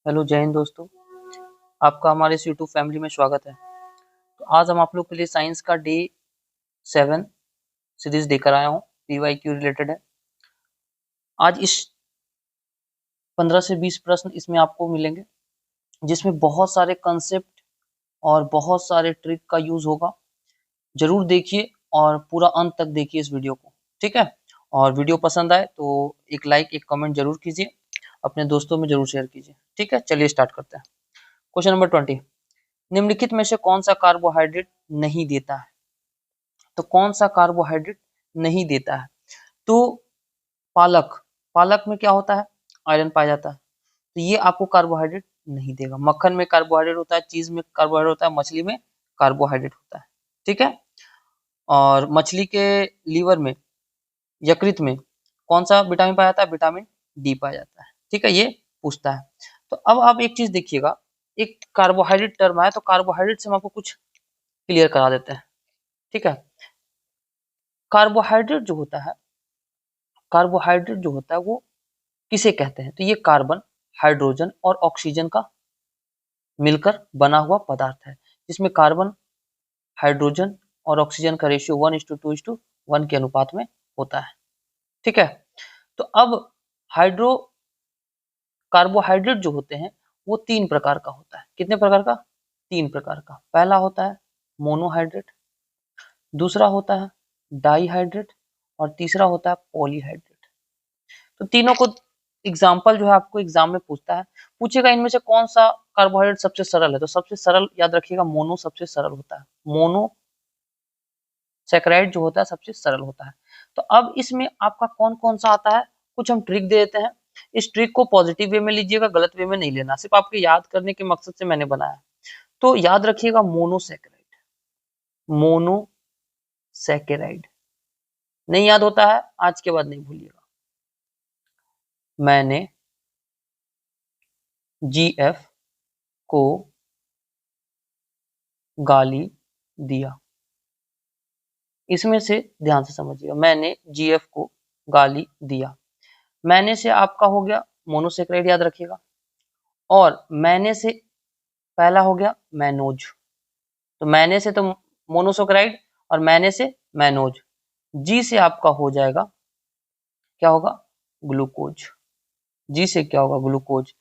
Hello जय हिंद दोस्तों। आपका हमारे इस यूट्यूब फैमिली में स्वागत है। तो आज हम आप लोग के लिए साइंस का डे 7 सीरीज लेकर आया हूँ। पीवाईक्यू रिलेटेड है। आज इस 15 से 20 प्रश्न इसमें आपको मिलेंगे, जिसमें बहुत सारे कंसेप्ट और बहुत सारे ट्रिक का यूज होगा। जरूर देखिए और पूरा अंत तक देखिए इस वीडियो को, ठीक है। और वीडियो पसंद आए तो एक लाइक एक कमेंट जरूर कीजिए, अपने दोस्तों में जरूर शेयर कीजिए, ठीक है। चलिए स्टार्ट करते हैं। क्वेश्चन नंबर 20, निम्नलिखित में से कौन सा कार्बोहाइड्रेट नहीं देता है? तो कौन सा कार्बोहाइड्रेट नहीं देता है? तो पालक। पालक में क्या होता है? आयरन पाया जाता है, तो ये आपको कार्बोहाइड्रेट नहीं देगा। मक्खन में कार्बोहाइड्रेट होता है, चीज में कार्बोहाइड्रेट होता है, मछली में कार्बोहाइड्रेट होता है, ठीक है। और मछली के लीवर में, यकृत में कौन सा विटामिन पाया जाता है? विटामिन डी पाया जाता है, ठीक है। ये पूछता है। तो अब आप एक चीज देखिएगा, एक कार्बोहाइड्रेट टर्म है, तो कार्बोहाइड्रेट से हम आपको कुछ क्लियर करा देते हैं, ठीक है। कार्बोहाइड्रेट जो होता है, कार्बोहाइड्रेट जो होता है वो किसे कहते हैं? तो ये कार्बन, हाइड्रोजन और ऑक्सीजन का मिलकर बना हुआ पदार्थ है, जिसमें कार्बन, हाइड्रोजन और ऑक्सीजन का रेशियो 1:2:1 के अनुपात में होता है, ठीक है। तो अब हाइड्रो कार्बोहाइड्रेट जो होते हैं वो 3 प्रकार का होता है। कितने प्रकार का? 3 प्रकार का। पहला होता है मोनोहाइड्रेट, दूसरा होता है डाईहाइड्रेट और तीसरा होता है पॉलीहाइड्रेट। तो तीनों को एग्जाम्पल जो है आपको एग्जाम में पूछता है, पूछेगा इनमें से कौन सा कार्बोहाइड्रेट सबसे सरल है। तो सबसे सरल याद रखिएगा, मोनो सबसे सरल होता है। मोनो सैकराइड जो होता है सबसे सरल होता है। तो अब इसमें आपका कौन कौन सा आता है, कुछ हम ट्रिक दे देते हैं। इस ट्रिक को पॉजिटिव वे में लीजिएगा, गलत वे में नहीं लेना, सिर्फ आपके याद करने के मकसद से मैंने बनाया। तो याद रखिएगा मोनोसैकेराइड। मोनोसैकेराइड नहीं याद होता है, आज के बाद नहीं भूलिएगा। मैंने जीएफ को गाली दिया। इसमें से ध्यान से समझिएगा, मैंने जीएफ को गाली दिया। मैंने से आपका हो गया मोनोसेक्राइड, याद रखिएगा। और मैंने से पहला हो गया मैनोज। तो मैंने से तो मोनोसेक्राइड और मैंने से मैनोज। जी से आपका हो जाएगा, क्या होगा? ग्लूकोज। जी से क्या होगा? ग्लूकोज।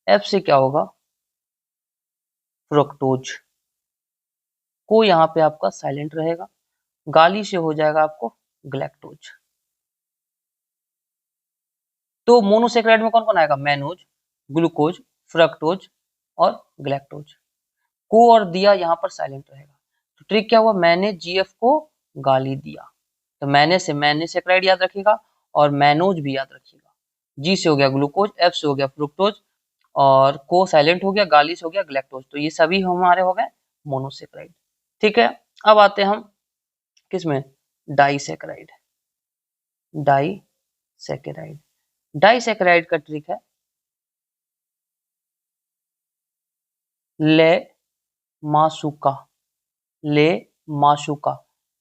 एफ से क्या होगा? फ्रुक्टोज। को यहाँ पे आपका साइलेंट रहेगा। गाली से हो जाएगा आपको ग्लैक्टोज। तो मोनोसेक्राइड में कौन कौन आएगा? मैनोज, ग्लूकोज, फ्रक्टोज और ग्लैक्टोज। को और दिया यहाँ पर साइलेंट रहेगा। तो ट्रिक क्या हुआ? मैंने जीएफ को गाली दिया। तो मैंने सेक्राइड याद रखिएगा और मैनोज भी याद रखिएगा। जी से हो गया ग्लूकोज, एफ से हो गया फ्रुक्टोज और को साइलेंट हो गया, गाली से हो गया ग्लैक्टोज। तो ये सभी हमारे हो गए मोनोसेक्राइड, ठीक है। अब आते हैं हम किसमें? डाइसेक्राइड। डाइसेक्राइड। डाइसेक्राइड का ट्रिक है ले मासुका। ले मासुका।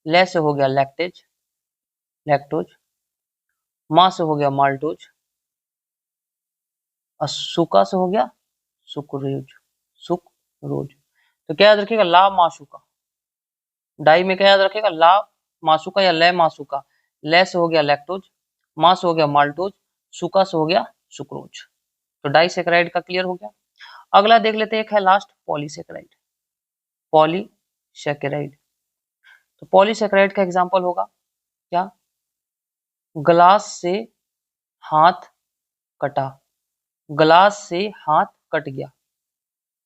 ले से हो गया लैक्टेज, लैक्टोज। मा से हो गया माल्टोज और सुका से हो गया सुक्रोज, सुक्रोज। तो क्या याद रखिएगा? ला मासुका। डाई में क्या याद रखिएगा? ला मासुका या ले मासुका। ले से हो गया लैक्टोज, मा से हो गया माल्टोज, सुका से हो गया सुक्रोज। तो डाइसेक्राइड का क्लियर हो गया। अगला देख लेते हैं, एक है लास्ट पॉलीसेक्राइड। पॉलीसेक्राइड। तो पॉलीसेक्राइड का एग्जांपल होगा क्या? ग्लास से हाथ कटा। ग्लास से हाथ कट गया।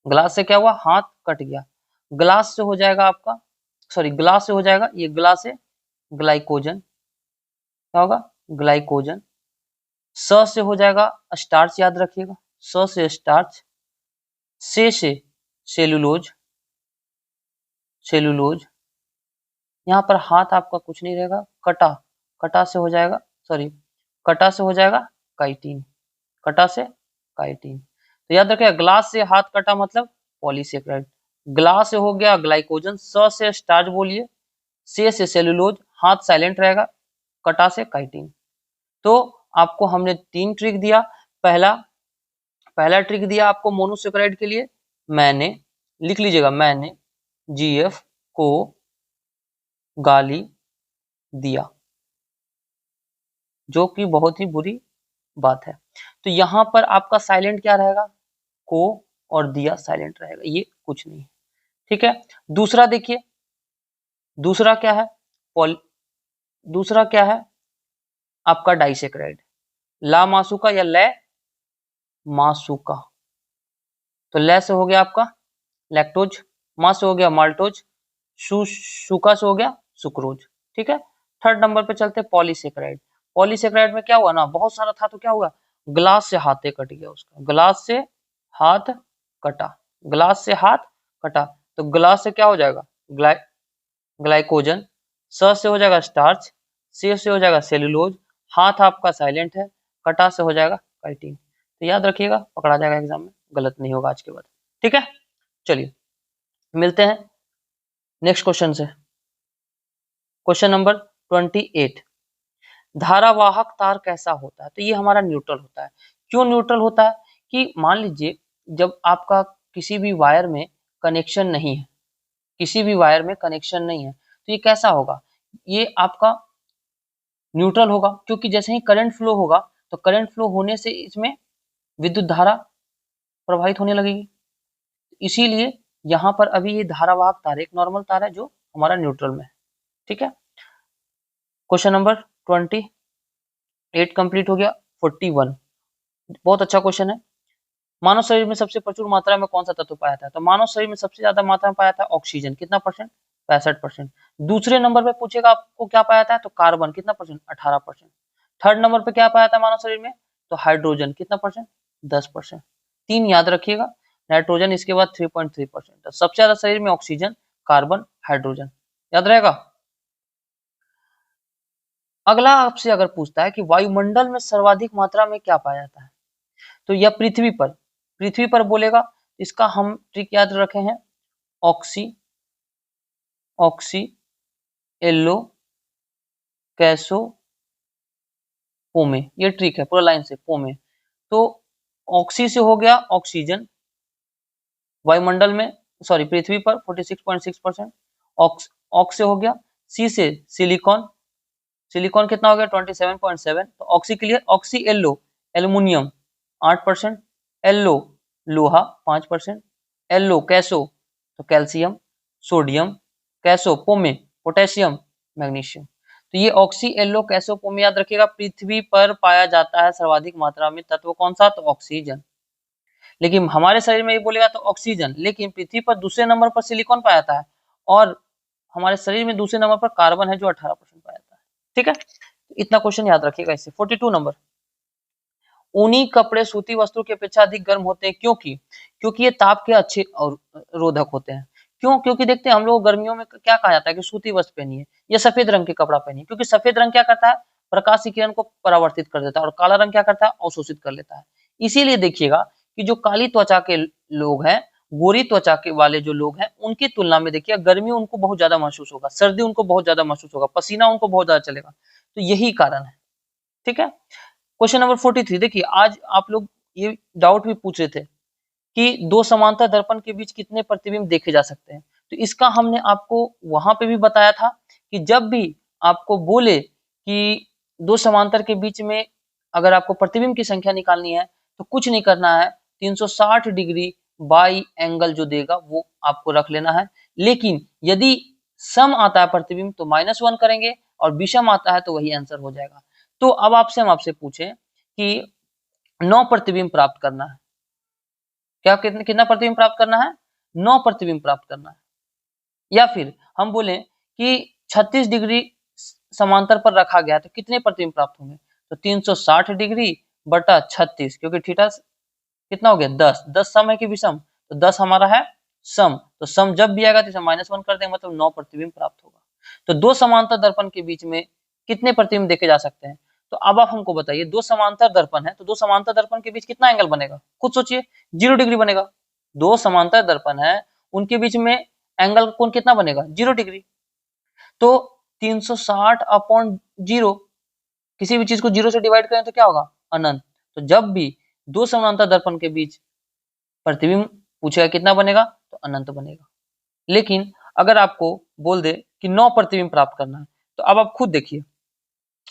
ग्लास से क्या हुआ? हाथ कट गया। ग्लास से हो जाएगा आपका, सॉरी ग्लास से हो जाएगा ये, ग्लास से ग्लाइकोजन। क्या होगा? ग्लाइकोजन। स से हो जाएगा स्टार्च, याद रखिएगा। स से स्टार्च। से सेलुलोज, सेलुलोज। यहाँ पर हाथ आपका कुछ नहीं रहेगा। कटा, कटा से हो जाएगा, सॉरी कटा से हो जाएगा काइटिन। कटा से काइटिन। तो याद रखिएगा, ग्लास से हाथ कटा मतलब पॉलीसेक्राइड। ग्लास से हो गया ग्लाइकोजन, स से स्टार्च बोलिए, से सेलुलोज, हाथ साइलेंट रहेगा, कटा से काइटिन। तो आपको हमने 3 ट्रिक दिया। पहला पहला ट्रिक दिया आपको मोनोसेकेराइड के लिए, मैंने, लिख लीजिएगा, मैंने जीएफ को गाली दिया, जो कि बहुत ही बुरी बात है। तो यहां पर आपका साइलेंट क्या रहेगा, को, और दिया साइलेंट रहेगा, ये कुछ नहीं है। ठीक है, दूसरा देखिए, दूसरा क्या है, दूसरा क्या है आपका डाइसेक्राइड, ला मासुका या ले मासुका। तो ले से हो गया आपका लैक्टोज, मा से हो गया माल्टोज, सुका से हो गया सुक्रोज। ठीक है, थर्ड नंबर पे चलते पॉलीसेक्राइड। पॉलीसेक्राइड में क्या हुआ ना, बहुत सारा था तो क्या हुआ, ग्लास से हाथे कट गया उसका, ग्लास से हाथ कटा, ग्लास से हाथ कटा, तो ग्लास से क्या हो जाएगा, ग्लाइकोजन, स से हो जाएगा स्टार्च, से हो जाएगा सेलुलोज, हाथ आपका साइलेंट है, कटा से हो जाएगा काइटिन। तो याद रखिएगा, पकड़ा जाएगा एग्जाम में, गलत नहीं होगा आज के बाद। ठीक है, चलिए मिलते हैं नेक्स्ट क्वेश्चन से। क्वेश्चन नंबर 28, धारावाहक तार कैसा होता है। तो ये हमारा न्यूट्रल होता है। क्यों न्यूट्रल होता है, कि मान लीजिए जब आपका किसी भी वायर में कनेक्शन नहीं है, किसी भी वायर में कनेक्शन नहीं है, तो ये कैसा होगा, ये आपका न्यूट्रल होगा, क्योंकि जैसे ही करंट फ्लो होगा तो करंट फ्लो होने से इसमें विद्युत धारा प्रवाहित होने लगेगी। इसीलिए यहाँ पर अभी ये धारावाहक तार एक नॉर्मल तार है जो हमारा न्यूट्रल में है। ठीक है, क्वेश्चन नंबर 28 कंप्लीट हो गया। 41 बहुत अच्छा क्वेश्चन है। मानव शरीर में सबसे प्रचुर मात्रा में कौन सा तत्व पाया था। तो मानव शरीर में सबसे ज्यादा मात्रा में पाया था ऑक्सीजन, कितना परसेंट, 65%। दूसरे नंबर पे पूछेगा आपको क्या पाया था, तो कार्बन कितना परसेंट, 18%। थर्ड नंबर पे क्या पाया था मानव शरीर में, तो हाइड्रोजन कितना परसेंट, 10%। तीन याद रखिएगा, नाइट्रोजन इसके बाद 3.3%। सबसे ज्यादा शरीर में ऑक्सीजन, कार्बन, हाइड्रोजन, याद रहेगा। अगला आपसे अगर पूछता है कि वायुमंडल में सर्वाधिक मात्रा में क्या पाया जाता है, तो यह पृथ्वी पर बोलेगा। इसका हम ट्रिक याद रखे हैं, ऑक्सी एल्लो कैसो पोमे, ये ट्रिक है पूरा लाइन से, पोमे। तो ऑक्सी से हो गया ऑक्सीजन वायुमंडल में, सॉरी पृथ्वी पर 46.6%। ऑक्स से हो गया, सी से सिलिकॉन, सिलिकॉन कितना हो गया 27.7। तो oxy clear. Oxy yellow aluminium 8%, yellow लोहा 5%, एल्लो कैसो तो कैल्शियम, सोडियम, कैसो पोमे पोटेशियम, मैग्नीशियम। तो ये ऑक्सी एल्लो कैसो पोमे याद रखिएगा। पृथ्वी पर पाया जाता है सर्वाधिक मात्रा में तत्व कौन सा, तो ऑक्सीजन। लेकिन हमारे शरीर में ये बोलेगा तो ऑक्सीजन, लेकिन पृथ्वी पर दूसरे नंबर पर सिलिकॉन पाया जाता है, और हमारे शरीर में दूसरे नंबर पर कार्बन है जो 18% पाया जाता है। ठीक है, इतना क्वेश्चन याद रखिएगा इससे। 42 नंबर, ऊनी कपड़े सूती वस्त्र की अपेक्षा अधिक गर्म होते हैं, क्योंकि ये ताप के अच्छे और रोधक होते हैं। क्यों, क्योंकि देखते हैं हम लोग गर्मियों में क्या कहा जाता है कि सूती वस्त्र पहनिए या सफेद रंग के कपड़ा पहनिए, क्योंकि सफेद रंग क्या करता है, प्रकाश की किरण को परावर्तित कर देता है, और काला रंग क्या करता है, अवशोषित कर लेता है। इसीलिए देखिएगा कि जो काली त्वचा के लोग हैं, गोरी त्वचा के वाले जो लोग हैं, उनकी तुलना में देखिए गर्मी उनको बहुत ज्यादा महसूस होगा, सर्दी उनको बहुत ज्यादा महसूस होगा, पसीना उनको बहुत ज्यादा चलेगा। तो यही कारण है। ठीक है, क्वेश्चन नंबर 43 देखिए, आज आप लोग ये डाउट भी पूछ रहे थे कि दो समांतर दर्पण के बीच कितने प्रतिबिंब देखे जा सकते हैं। तो इसका हमने आपको वहां पे भी बताया था कि जब भी आपको बोले कि दो समांतर के बीच में अगर आपको प्रतिबिंब की संख्या निकालनी है तो कुछ नहीं करना है, 360 डिग्री बाई एंगल जो देगा वो आपको रख लेना है। लेकिन यदि सम आता है प्रतिबिंब तो -1 करेंगे, और विषम आता है तो वही आंसर हो जाएगा। तो अब हम आपसे पूछें कि 9 प्रतिबिंब प्राप्त करना है, क्या कितना प्रतिबिंब प्राप्त करना है, 9 प्रतिबिंब प्राप्त करना है। या फिर हम बोले कि 36 डिग्री समांतर पर रखा गया तो कितने प्रतिबिंब प्राप्त होंगे, तो 360 डिग्री बटा 36, क्योंकि थीटा कितना हो गया 10, 10 सम है कि विषम, तो 10 हमारा है सम, तो सम जब भी आएगा तो इसे -1 कर देंगे, मतलब 9 प्रतिबिंब प्राप्त होगा। तो दो समांतर दर्पण के बीच में कितने प्रतिबिंब देखे जा सकते हैं। तो अब आप हमको बताइए, दो समांतर दर्पण है तो दो समांतर दर्पण के बीच कितना एंगल बनेगा, खुद सोचिए, 0 डिग्री बनेगा। दो समांतर दर्पण है उनके बीच में एंगल कोण कितना बनेगा, 0 डिग्री। तो 360 अपॉन 0, किसी भी चीज को 0 से डिवाइड करें तो क्या होगा, अनंत। तो जब भी दो समानांतर दर्पण के बीच प्रतिबिंब पूछेगा कितना बनेगा, तो अनंत बनेगा। लेकिन अगर आपको बोल दे कि 9 प्रतिबिंब प्राप्त करना है, तो अब आप खुद देखिए,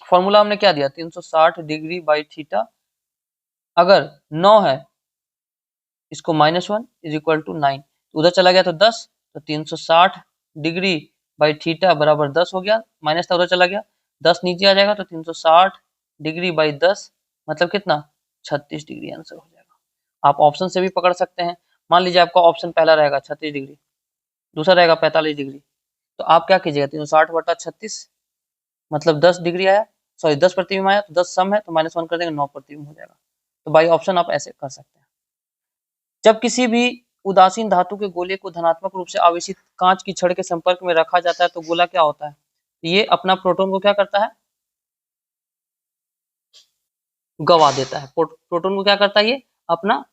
फॉर्मूला हमने क्या दिया, 360 डिग्री बाई थीटा, अगर 9 है इसको -1 इज इक्वल टू 9, उधर चला गया तो 10, तो 360 डिग्री बाई थीटा बराबर 10 हो गया, माइनस था उधर चला गया, 10 नीचे आ जाएगा तो 360 डिग्री बाई 10 मतलब कितना, 36 डिग्री आंसर हो जाएगा। आप ऑप्शन से भी पकड़ सकते हैं। मान लीजिए आपका ऑप्शन पहला रहेगा 36 डिग्री, दूसरा रहेगा 45 डिग्री, तो आप क्या कीजिएगा, 360 बटा 36 मतलब 10 डिग्री आया, सॉरी 10 प्रतिबिंब आया, तो 10 सम है तो -1 कर देंगे, 9 प्रतिबिंब हो जाएगा। तो बाई ऑप्शन आप ऐसे कर सकते हैं। जब किसी भी उदासीन धातु के गोले को धनात्मक रूप से आवेशित कांच की छड़ के संपर्क में रखा जाता है तो गोला क्या होता है, ये अपना प्रोटॉन को क्या करता है, गवा देता है। प्रोटॉन को क्या करता है, ये अपना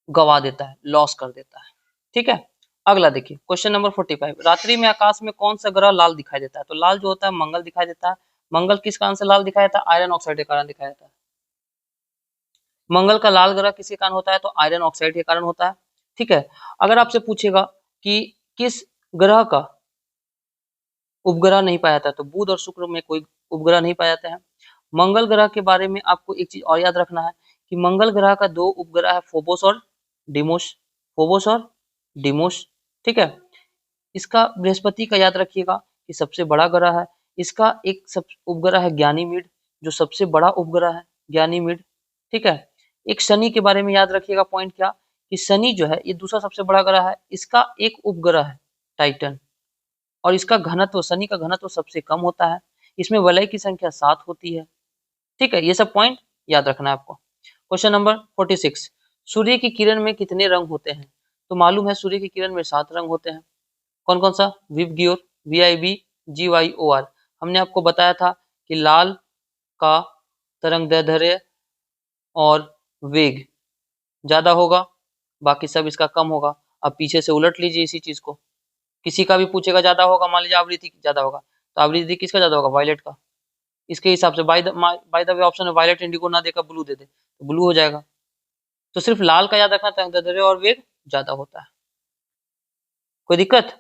गवा देता है, लॉस कर देता है। ठीक है, अगला देखिए क्वेश्चन नंबर 45, रात्रि में आकाश में कौन सा ग्रह लाल दिखाई देता है, तो लाल जो होता है मंगल दिखाई देता है। मंगल किस कारण से लाल दिखाई देता है, आयरन ऑक्साइड के कारण दिखाई देता है। मंगल का लाल ग्रह किसके कारण होता है, तो आयरन ऑक्साइड के कारण होता है। ठीक है, अगर आपसे पूछेगा कि किस ग्रह का उपग्रह नहीं पाया जाता है, तो बुध और शुक्र में कोई उपग्रह नहीं पाया जाता है। मंगल ग्रह के बारे में आपको एक चीज और याद रखना है कि मंगल ग्रह का दो उपग्रह है, फोबोस और डिमोस, फोबोस और डिमोस। ठीक है, इसका बृहस्पति का याद रखिएगा कि सबसे बड़ा ग्रह है। इसका एक सब उपग्रह है ज्ञानीमीड, जो सबसे बड़ा उपग्रह है ज्ञानीमीड। ठीक है, एक शनि के बारे में याद रखिएगा, पॉइंट क्या कि शनि जो है ये दूसरा सबसे बड़ा ग्रह है, इसका एक उपग्रह है टाइटन, और इसका घनत्व, शनि का घनत्व सबसे कम होता है, इसमें वलय की संख्या 7 होती है। ठीक है, ये सब पॉइंट याद रखना है आपको। क्वेश्चन नंबर 46, सूर्य की किरण में कितने रंग होते हैं, तो मालूम है सूर्य की किरण में 7 रंग होते हैं। कौन कौन सा, विबग्योर, VIB, GYOR। हमने आपको बताया था कि लाल का तरंगदैर्ध्य और वेग ज्यादा होगा, बाकी सब इसका कम होगा। अब पीछे से उलट लीजिए इसी चीज को, किसी का भी पूछेगा ज्यादा होगा, मान लीजिए आवृत्ति ज्यादा होगा, तो आवृत्ति किसका ज्यादा होगा, वायलेट का। इसके हिसाब से बाय द वे ऑप्शन में वायलेट इंडिगो ना देकर ब्लू दे दे तो ब्लू हो जाएगा। तो सिर्फ लाल का याद रखना, तरंगदैर्ध्य और वेग ज्यादा होता है। कोई दिक्कत।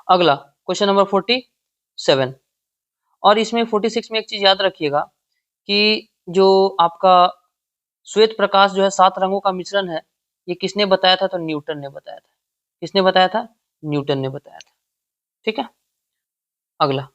अगला क्वेश्चन नंबर 47, और इसमें 46 में एक चीज याद रखिएगा कि जो आपका श्वेत प्रकाश जो है 7 रंगों का मिश्रण है, ये किसने बताया था, तो न्यूटन ने बताया था। किसने बताया था, न्यूटन ने बताया था। ठीक है, अगला,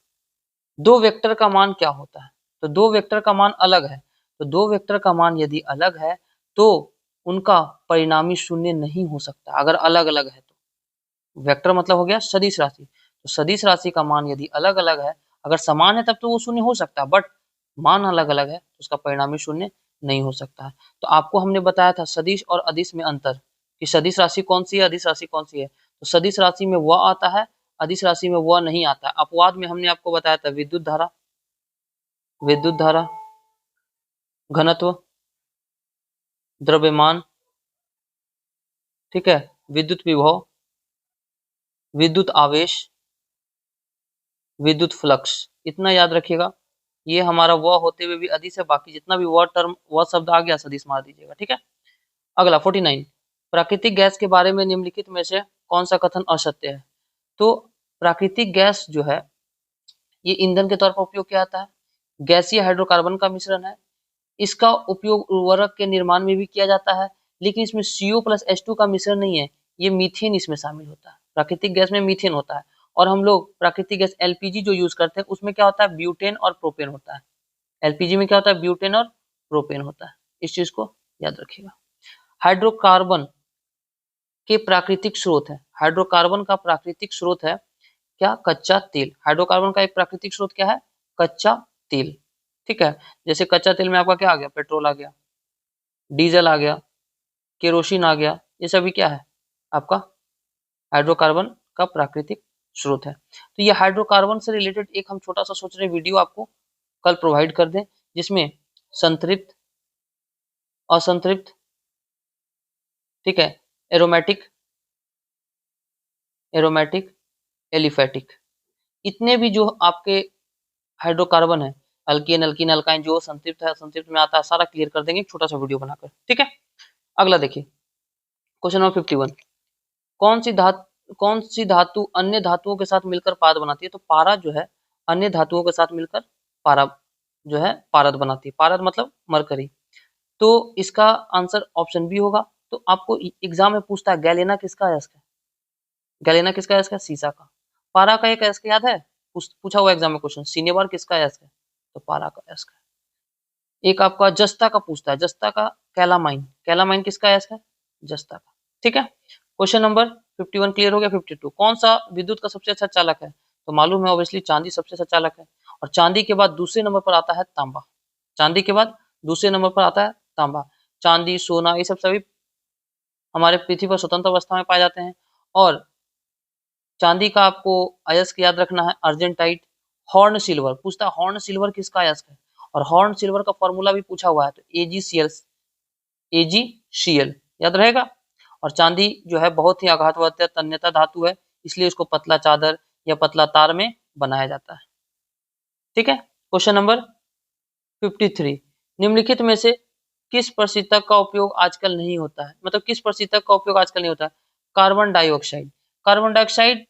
दो वेक्टर का मान क्या होता है, तो दो वेक्टर का मान अलग है, तो दो वेक्टर का मान यदि अलग है तो उनका परिणामी शून्य नहीं हो सकता, अगर अलग अलग है तो। वेक्टर मतलब हो गया सदिश राशि, तो सदिश राशि का मान यदि अलग अलग है, अगर समान है तब तो वो शून्य हो सकता है, बट मान अलग अलग है तो उसका परिणामी शून्य नहीं हो सकता है। तो आपको हमने बताया था सदिश और अदिश में अंतर, कि सदिश राशि कौन सी है, अदिश राशि कौन सी है। तो सदिश राशि में वह आता है, अदिश राशि में वह नहीं आता है। अपवाद में हमने आपको बताया था विद्युत धारा, विद्युत धारा, घनत्व, द्रव्यमान, ठीक है, विद्युत विभव, विद्युत आवेश, विद्युत फ्लक्स। इतना याद रखिएगा, ये हमारा वह होते हुए भी अदिश है, बाकी जितना भी वह टर्म वह शब्द आ गया सदिश मार दीजिएगा। ठीक है, अगला 49, प्राकृतिक गैस के बारे में निम्नलिखित में से कौन सा कथन असत्य है, तो प्राकृतिक गैस जो है ये ईंधन के तौर पर उपयोग किया जाता है, गैसीय हाइड्रोकार्बन का मिश्रण है, इसका उपयोग उर्वरक के निर्माण में भी किया जाता है, लेकिन इसमें CO प्लस H2 का मिश्रण नहीं है, ये मीथेन इसमें शामिल होता है। प्राकृतिक गैस में मीथेन होता है, और हम लोग प्राकृतिक गैस LPG जो यूज करते हैं उसमें क्या होता है, ब्यूटेन और प्रोपेन होता है। LPG में क्या होता है, ब्यूटेन और प्रोपेन होता है, इस चीज को याद रखिएगा। हाइड्रोकार्बन के प्राकृतिक स्रोत है, हाइड्रोकार्बन का प्राकृतिक स्रोत है क्या, कच्चा तेल। हाइड्रोकार्बन का एक प्राकृतिक स्रोत क्या है, कच्चा तेल। ठीक है, जैसे कच्चा तेल में आपका क्या आ गया, पेट्रोल आ गया, डीजल आ गया, केरोसिन आ गया, ये सभी क्या है आपका हाइड्रोकार्बन का प्राकृतिक स्रोत है। तो ये हाइड्रोकार्बन से रिलेटेड एक हम छोटा सा सोच रहे वीडियो आपको कल प्रोवाइड कर दें, जिसमें संतृप्त, असंतृप्त, ठीक है, एरोमेटिक, एरोमेटिक, एलिफेटिक, इतने भी जो आपके हाइड्रोकार्बन है, अल्कीन अल्कीन अल्काइन जो संतृप्त है असंतृप्त में आता है सारा क्लियर कर देंगे एक छोटा सा वीडियो बनाकर, ठीक है। अगला देखिए क्वेश्चन नंबर 51, कौन सी धातु अन्य धातुओं के साथ मिलकर पारद बनाती है? तो पारा जो है अन्य धातुओं के साथ मिलकर पारा जो है पारद बनाती है, पारद मतलब मरकरी। तो इसका आंसर ऑप्शन बी होगा। तो आपको एग्जाम में पूछता है गैलेना किसका अयस्क है? गैलेना किसका अयस्क है? सीसा का। पारा का एक अयस्क याद है, पूछा हुआ एग्जाम में क्वेश्चन, सिनेबार किसका अयस्क है? तो पारा का अयस्क है। एक आपका जस्ता का पूछता है, जस्ता का कैलामाइन, कैलामाइन किसका अयस्क है? जस्ता का, ठीक है। क्वेश्चन नंबर 51 क्लियर हो गया। 52, कौन सा विद्युत का सबसे अच्छा चालक है? तो मालूम है ऑब्वियसली चांदी सबसे अच्छा चालक है, और चांदी के बाद दूसरे नंबर पर आता है तांबा। चांदी के बाद दूसरे नंबर पर आता है तांबा। चांदी सोना ये सब सभी हमारे पृथ्वी पर स्वतंत्र अवस्था में पाए जाते हैं। और चांदी का आपको अयस्क याद रखना है अर्जेंटाइट। हॉर्न सिल्वर पूछता है, हॉर्न सिल्वर किसका अयस्क है? और हॉर्न सिल्वर का फॉर्मूला भी पूछा हुआ है, तो AgCl याद रहेगा। और चांदी जो है बहुत ही आघातवर्त तन्यता धातु है, इसलिए इसको पतला चादर या पतला तार में बनाया जाता है, ठीक है। क्वेश्चन नंबर 53, निम्नलिखित में से किस प्रशीतक का उपयोग आजकल नहीं होता है? मतलब किस प्रशीतक का उपयोग आजकल नहीं होता है? Carbon dioxide. कार्बन डाइऑक्साइड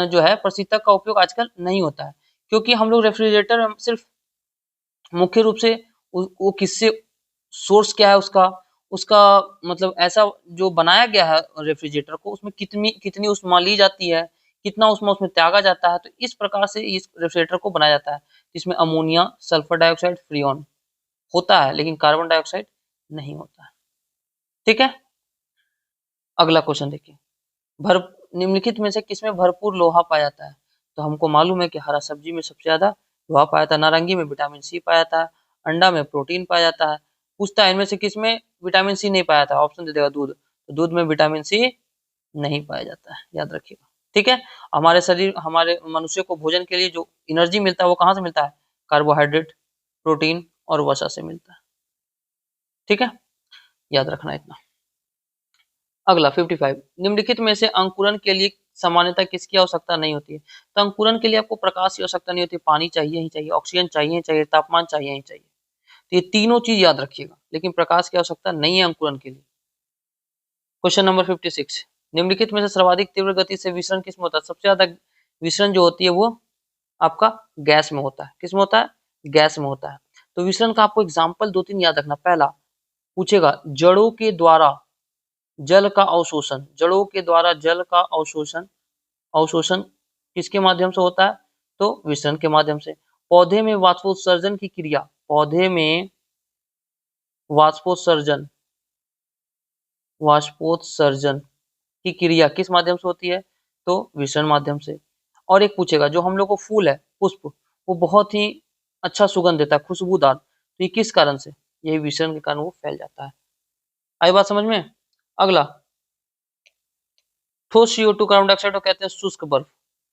जो है प्रशीतक का उपयोग आजकल नहीं होता है, क्योंकि हम लोग रेफ्रिजरेटर में सिर्फ मुख्य रूप से वो किससे सोर्स क्या है उसका उसका मतलब ऐसा जो बनाया गया है रेफ्रिजरेटर को, उसमें कितनी कितनी ऊष्मा ली जाती है, कितना ऊष्मा उसमें त्यागा जाता है, तो इस प्रकार से इस रेफ्रिजरेटर को बनाया जाता है। इसमें अमोनिया, सल्फर डाइऑक्साइड, फ्रीऑन होता है, लेकिन कार्बन डाइऑक्साइड नहीं होता है, ठीक है। अगला क्वेश्चन देखिए, भर निम्नलिखित में से किसमें भरपूर लोहा पाया जाता है? तो हमको मालूम है कि हरा सब्जी में सबसे ज्यादा लोहा पाया जाता है, नारंगी में विटामिन सी पाया जाता है, अंडा में प्रोटीन पाया जाता है। पूछता है इनमें से किसमें विटामिन सी नहीं पाया जाता? ऑप्शन दे देगा दूध, तो दूध में विटामिन सी नहीं पाया जाता है, याद रखिएगा, ठीक है। हमारे शरीर हमारे मनुष्य को भोजन के लिए जो एनर्जी मिलता है वो कहाँ से मिलता है? कार्बोहाइड्रेट, प्रोटीन और वसा से मिलता है, ठीक है, याद रखना इतना। अगला 55, निम्नलिखित में से अंकुरन के लिए सामान्यतः किसकी आवश्यकता नहीं होती है? तो अंकुरन के लिए आपको प्रकाश की आवश्यकता नहीं होती, पानी चाहिए ही चाहिए, ऑक्सीजन चाहिए ही चाहिए, तापमान चाहिए ही चाहिए, तो ये तीनों चीज याद रखिएगा, लेकिन प्रकाश की आवश्यकता नहीं है अंकुरन के लिए। क्वेश्चन नंबर 56, निम्नलिखित में से सर्वाधिक तीव्र गति से विसरण किसमें होता है? सबसे ज्यादा विसरण जो होती है वो आपका गैस में होता है। किस में होता है? गैस में होता है। तो विसरण का आपको एग्जाम्पल 2-3 याद रखना। पहला पूछेगा जड़ों के द्वारा जल का अवशोषण, जड़ों के द्वारा जल का अवशोषण, अवशोषण किसके माध्यम से होता है? तो विसरण के माध्यम से। पौधे में वाष्पोत्सर्जन की क्रिया, पौधे में वाष्पोत्सर्जन, वाष्पोत्सर्जन की क्रिया किस माध्यम से होती है? तो विसरण माध्यम से। और एक पूछेगा जो हम लोग को फूल है पुष्प, वो बहुत ही अच्छा सुगंध देता है, खुशबूदार, तो ये किस कारण से? यही विसरण के कारण वो फैल जाता है। आई बात समझ में? अगला, ठोस CO2 कार्बन डाइऑक्साइड को कहते हैं शुष्क बर्फ।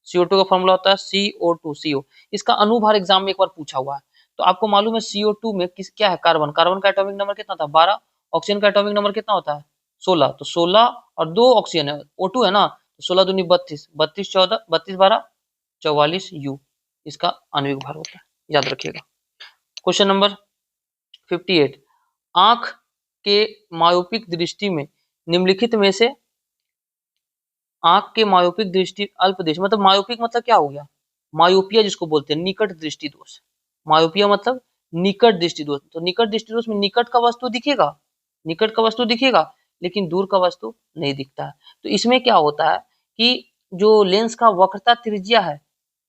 CO2 का फॉर्मूला होता है CO2 CO। इसका अनुभार एग्जाम में एक बार पूछा हुआ है। तो आपको मालूम है CO2 में किस क्या है? कार्बन, कार्बन का एटॉमिक नंबर कितना था? 12। ऑक्सीजन का एटॉमिक नंबर कितना होता है? 16। तो 16 और 2 ऑक्सीजन है, O2 है ना, तो 16 दूनी 32, 32 14 32 12 44 U इसका आणविक भार होता है, याद रखिएगा। क्वेश्चन नंबर 58, आंख के मायोपिक दृष्टि में निम्नलिखित में से आंख के मायोपिक दृष्टि अल्प दृष्टि, मतलब मायोपिक मतलब क्या हो गया? मायोपिया जिसको बोलते हैं निकट दृष्टि दोष। मायोपिया मतलब निकट दृष्टि दोष। तो निकट दृष्टि दोष में निकट का वस्तु दिखेगा, निकट का वस्तु दिखेगा, लेकिन दूर का वस्तु नहीं दिखता है। तो इसमें क्या होता है कि जो लेंस का वक्रता त्रिज्या है,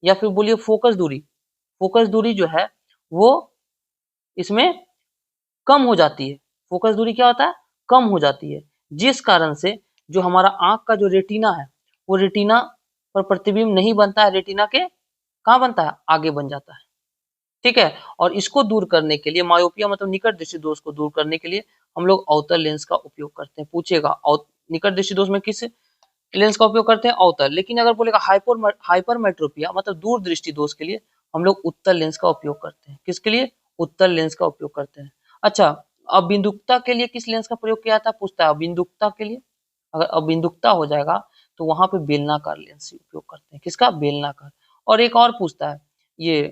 या फिर बोलिए फोकस दूरी, फोकस दूरी जो है वो इसमें कम हो जाती है। फोकस दूरी क्या होता है? कम हो जाती है, जिस कारण से जो हमारा आंख का जो रेटिना है वो रेटिना पर प्रतिबिंब नहीं बनता है, रेटिना के कहाँ बनता है? आगे बन जाता है, ठीक है। और इसको दूर करने के लिए, मायोपिया मतलब निकट दृष्टि दोष को दूर करने के लिए हम लोग अवतल लेंस का उपयोग करते हैं। पूछेगा निकट दृष्टि दोष में किस लेंस का उपयोग करते हैं? अवतल। लेकिन अगर बोलेगा हाइपरमेट्रोपिया मतलब दूर दृष्टि दोष के लिए हम लोग उत्तल लेंस का उपयोग करते हैं। किसके लिए? उत्तल लेंस का उपयोग करते हैं। अच्छा, अबिंदुकता के लिए किस लेंस का प्रयोग किया जाता है? पूछता है अबिंदुकता के लिए। अगर अबिंदुकता हो जाएगा तो वहां पे बेलनाकार लेंस उपयोग करते हैं। किसका? बेलनाकार। और एक और पूछता है ये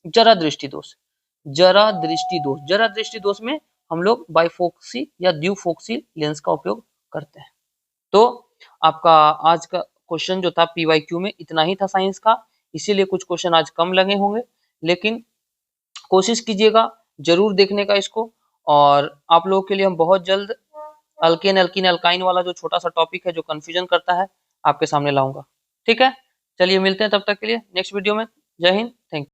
जरा दृष्टि दोष, जरा दृष्टि दोष, जरा दृष्टि दोष में हम लोग बाइफोक्सी या द्विफोक्सी लेंस का उपयोग करते हैं। तो आपका आज का क्वेश्चन जो था पीवाईक्यू में इतना ही था साइंस का, इसीलिए कुछ क्वेश्चन आज कम लगे होंगे, लेकिन कोशिश कीजिएगा जरूर देखने का इसको। और आप लोगों के लिए हम बहुत जल्द अल्केन एल्कीन एल्काइन वाला जो छोटा सा टॉपिक है जो कंफ्यूजन करता है आपके सामने लाऊंगा। ठीक है, चलिए मिलते हैं तब तक के लिए नेक्स्ट वीडियो में। जय हिंद, थैंक यू।